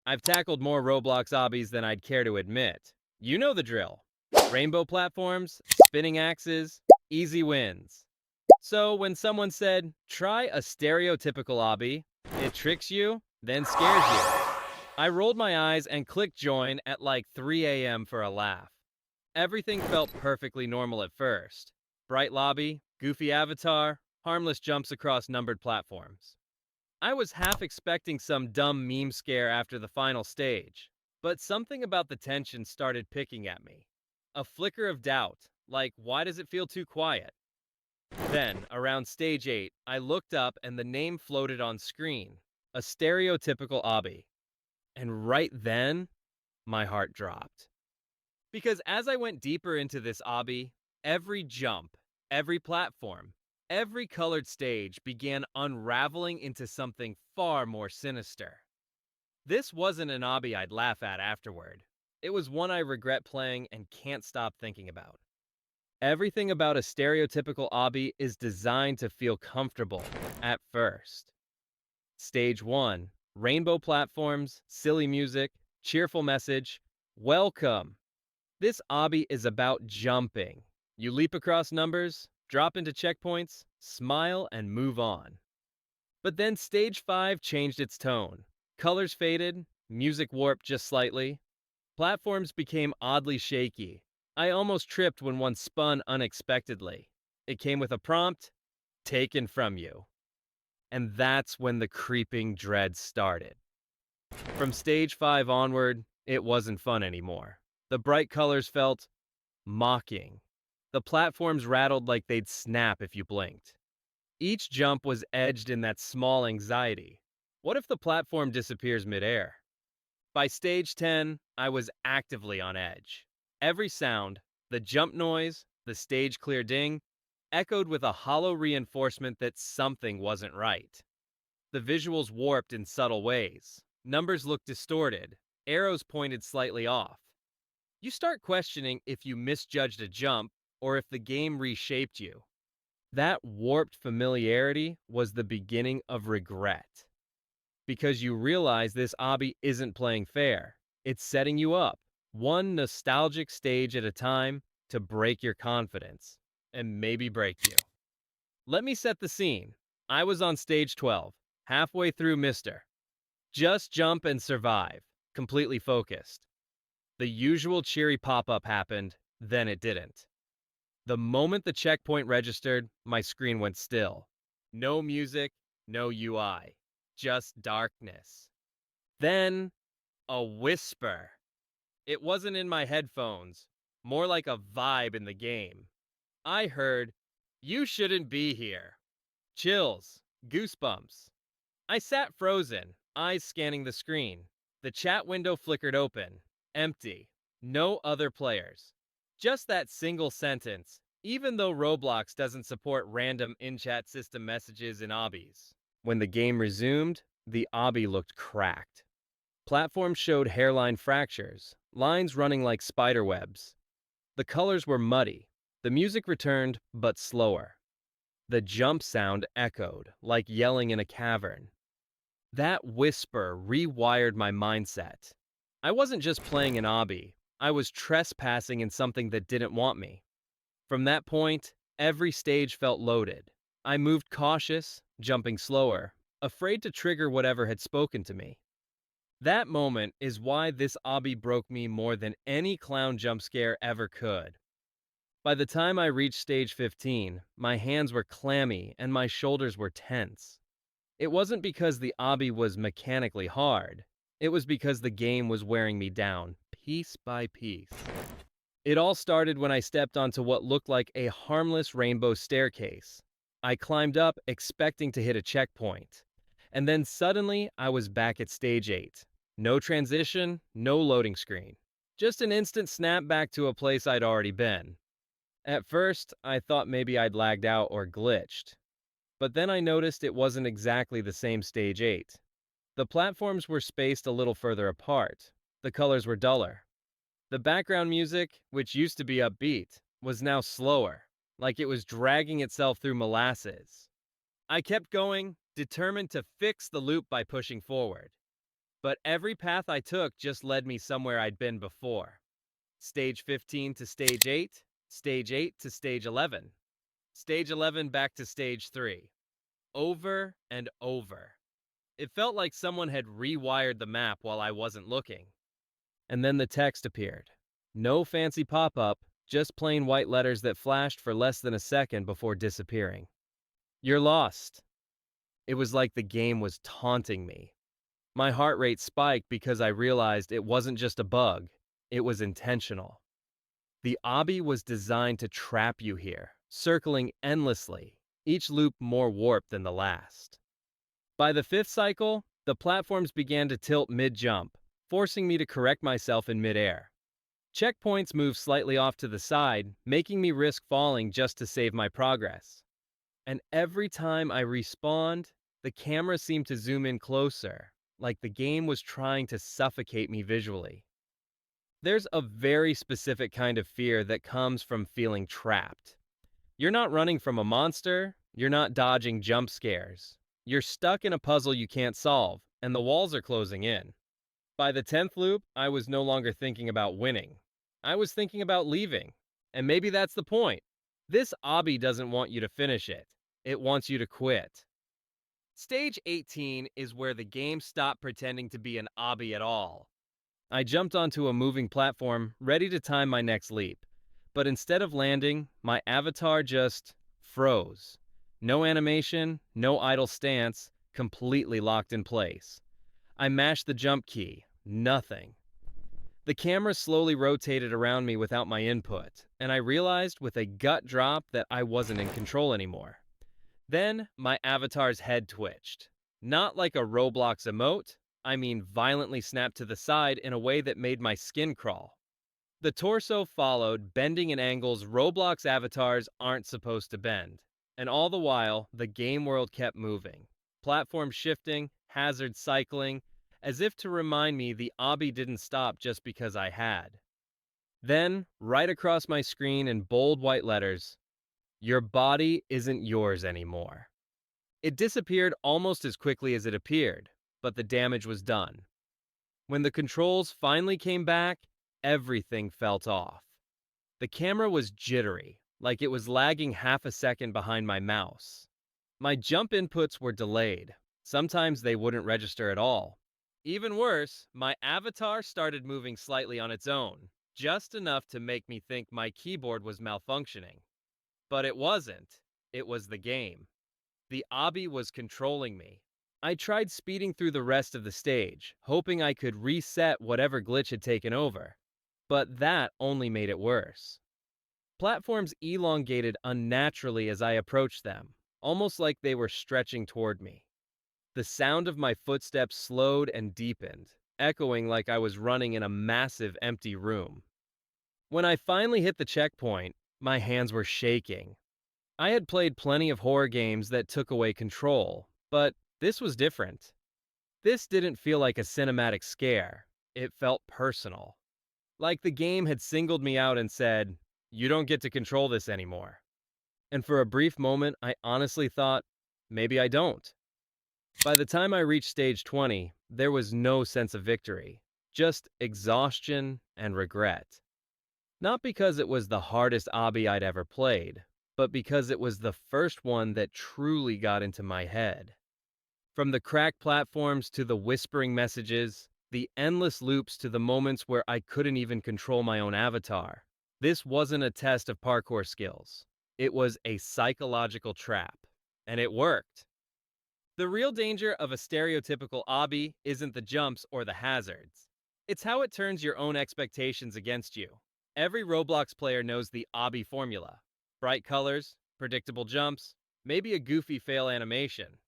I've tackled more Roblox obbies than I'd care to admit. You know the drill. Rainbow platforms, spinning axes, easy wins. So when someone said, try a stereotypical obby, it tricks you, then scares you. I rolled my eyes and clicked join at like 3 a.m. for a laugh. Everything felt perfectly normal at first. Bright lobby, goofy avatar, harmless jumps across numbered platforms. I was half expecting some dumb meme scare after the final stage, but something about the tension started picking at me. A flicker of doubt, like why does it feel too quiet? Then, around stage 8, I looked up and the name floated on screen. A stereotypical obby. And right then, my heart dropped. Because as I went deeper into this obby, every jump, every platform, every colored stage began unraveling into something far more sinister. This wasn't an obby I'd laugh at afterward. It was one I regret playing and can't stop thinking about. Everything about a stereotypical obby is designed to feel comfortable at first. Stage 1, rainbow platforms, silly music, cheerful message, welcome. This obby is about jumping. You leap across numbers, drop into checkpoints, smile, and move on. But then stage 5 changed its tone. Colors faded, music warped just slightly. Platforms became oddly shaky. I almost tripped when one spun unexpectedly. It came with a prompt, taken from you. And that's when the creeping dread started. From stage 5 onward, it wasn't fun anymore. The bright colors felt mocking. The platforms rattled like they'd snap if you blinked. Each jump was edged in that small anxiety. What if the platform disappears midair? By stage 10, I was actively on edge. Every sound, the jump noise, the stage clear ding, echoed with a hollow reinforcement that something wasn't right. The visuals warped in subtle ways. Numbers looked distorted, arrows pointed slightly off. You start questioning if you misjudged a jump or if the game reshaped you. That warped familiarity was the beginning of regret. Because you realize this obby isn't playing fair. It's setting you up, one nostalgic stage at a time, to break your confidence. And maybe break you. Let me set the scene. I was on stage 12, halfway through Mr. Just jump and survive, completely focused. The usual cheery pop-up happened, then it didn't. The moment the checkpoint registered, my screen went still. No music, no UI, just darkness. Then, a whisper. It wasn't in my headphones, more like a vibe in the game. I heard, "You shouldn't be here." Chills, goosebumps. I sat frozen, eyes scanning the screen. The chat window flickered open, empty. No other players. Just that single sentence, even though Roblox doesn't support random in-chat system messages in obbies. When the game resumed, the obby looked cracked. Platforms showed hairline fractures, lines running like spider webs. The colors were muddy. The music returned, but slower. The jump sound echoed, like yelling in a cavern. That whisper rewired my mindset. I wasn't just playing an obby, I was trespassing in something that didn't want me. From that point, every stage felt loaded. I moved cautious, jumping slower, afraid to trigger whatever had spoken to me. That moment is why this obby broke me more than any clown jump scare ever could. By the time I reached stage 15, my hands were clammy and my shoulders were tense. It wasn't because the obby was mechanically hard. It was because the game was wearing me down, piece by piece. It all started when I stepped onto what looked like a harmless rainbow staircase. I climbed up, expecting to hit a checkpoint. And then suddenly, I was back at stage 8. No transition, no loading screen. Just an instant snap back to a place I'd already been. At first, I thought maybe I'd lagged out or glitched. But then I noticed it wasn't exactly the same stage 8. The platforms were spaced a little further apart. The colors were duller. The background music, which used to be upbeat, was now slower, like it was dragging itself through molasses. I kept going, determined to fix the loop by pushing forward. But every path I took just led me somewhere I'd been before. Stage 15 to stage 8 to stage 11, stage 11 back to stage 3. Over and over. It felt like someone had rewired the map while I wasn't looking. And then the text appeared. No fancy pop-up, just plain white letters that flashed for less than a second before disappearing. You're lost. It was like the game was taunting me. My heart rate spiked because I realized it wasn't just a bug, it was intentional. The obby was designed to trap you here, circling endlessly, each loop more warped than the last. By the fifth cycle, the platforms began to tilt mid-jump, forcing me to correct myself in midair. Checkpoints moved slightly off to the side, making me risk falling just to save my progress. And every time I respawned, the camera seemed to zoom in closer, like the game was trying to suffocate me visually. There's a very specific kind of fear that comes from feeling trapped. You're not running from a monster, you're not dodging jump scares. You're stuck in a puzzle you can't solve, and the walls are closing in. By the 10th loop, I was no longer thinking about winning. I was thinking about leaving. And maybe that's the point. This obby doesn't want you to finish it. It wants you to quit. Stage 18 is where the game stopped pretending to be an obby at all. I jumped onto a moving platform, ready to time my next leap. But instead of landing, my avatar just froze. No animation, no idle stance, completely locked in place. I mashed the jump key. Nothing. The camera slowly rotated around me without my input, and I realized with a gut drop that I wasn't in control anymore. Then, my avatar's head twitched. Not like a Roblox emote, I mean violently snapped to the side in a way that made my skin crawl. The torso followed, bending in angles Roblox avatars aren't supposed to bend. And all the while, the game world kept moving. Platform shifting, hazard cycling, as if to remind me the obby didn't stop just because I had. Then, right across my screen in bold white letters, "Your body isn't yours anymore." It disappeared almost as quickly as it appeared, but the damage was done. When the controls finally came back, everything felt off. The camera was jittery, like it was lagging half a second behind my mouse. My jump inputs were delayed. Sometimes they wouldn't register at all. Even worse, my avatar started moving slightly on its own, just enough to make me think my keyboard was malfunctioning. But it wasn't. It was the game. The obby was controlling me. I tried speeding through the rest of the stage, hoping I could reset whatever glitch had taken over. But that only made it worse. Platforms elongated unnaturally as I approached them, almost like they were stretching toward me. The sound of my footsteps slowed and deepened, echoing like I was running in a massive empty room. When I finally hit the checkpoint, my hands were shaking. I had played plenty of horror games that took away control, but this was different. This didn't feel like a cinematic scare. It felt personal. Like the game had singled me out and said, "You don't get to control this anymore." And for a brief moment, I honestly thought, maybe I don't. By the time I reached stage 20, there was no sense of victory, just exhaustion and regret. Not because it was the hardest obby I'd ever played, but because it was the first one that truly got into my head. From the cracked platforms to the whispering messages, the endless loops to the moments where I couldn't even control my own avatar. This wasn't a test of parkour skills. It was a psychological trap. And it worked. The real danger of a stereotypical obby isn't the jumps or the hazards. It's how it turns your own expectations against you. Every Roblox player knows the obby formula. Bright colors, predictable jumps, maybe a goofy fail animation.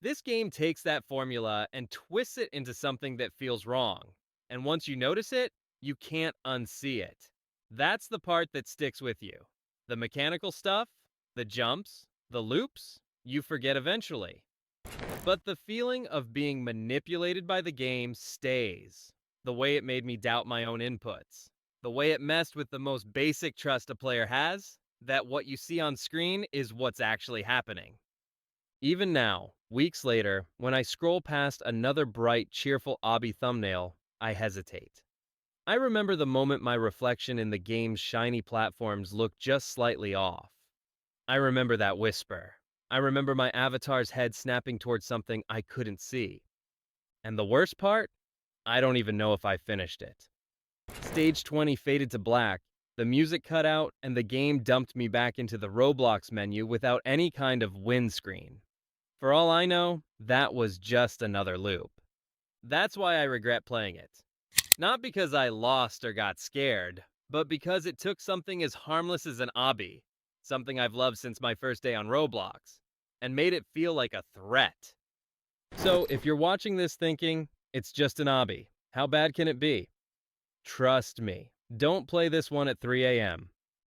This game takes that formula and twists it into something that feels wrong. And once you notice it, you can't unsee it. That's the part that sticks with you. The mechanical stuff, the jumps, the loops, you forget eventually. But the feeling of being manipulated by the game stays. The way it made me doubt my own inputs. The way it messed with the most basic trust a player has, that what you see on screen is what's actually happening. Even now, weeks later, when I scroll past another bright, cheerful obby thumbnail, I hesitate. I remember the moment my reflection in the game's shiny platforms looked just slightly off. I remember that whisper. I remember my avatar's head snapping towards something I couldn't see. And the worst part? I don't even know if I finished it. Stage 20 faded to black, the music cut out, and the game dumped me back into the Roblox menu without any kind of win screen. For all I know, that was just another loop. That's why I regret playing it. Not because I lost or got scared, but because it took something as harmless as an obby, something I've loved since my first day on Roblox, and made it feel like a threat. So if you're watching this thinking, it's just an obby, how bad can it be? Trust me, don't play this one at 3 a.m.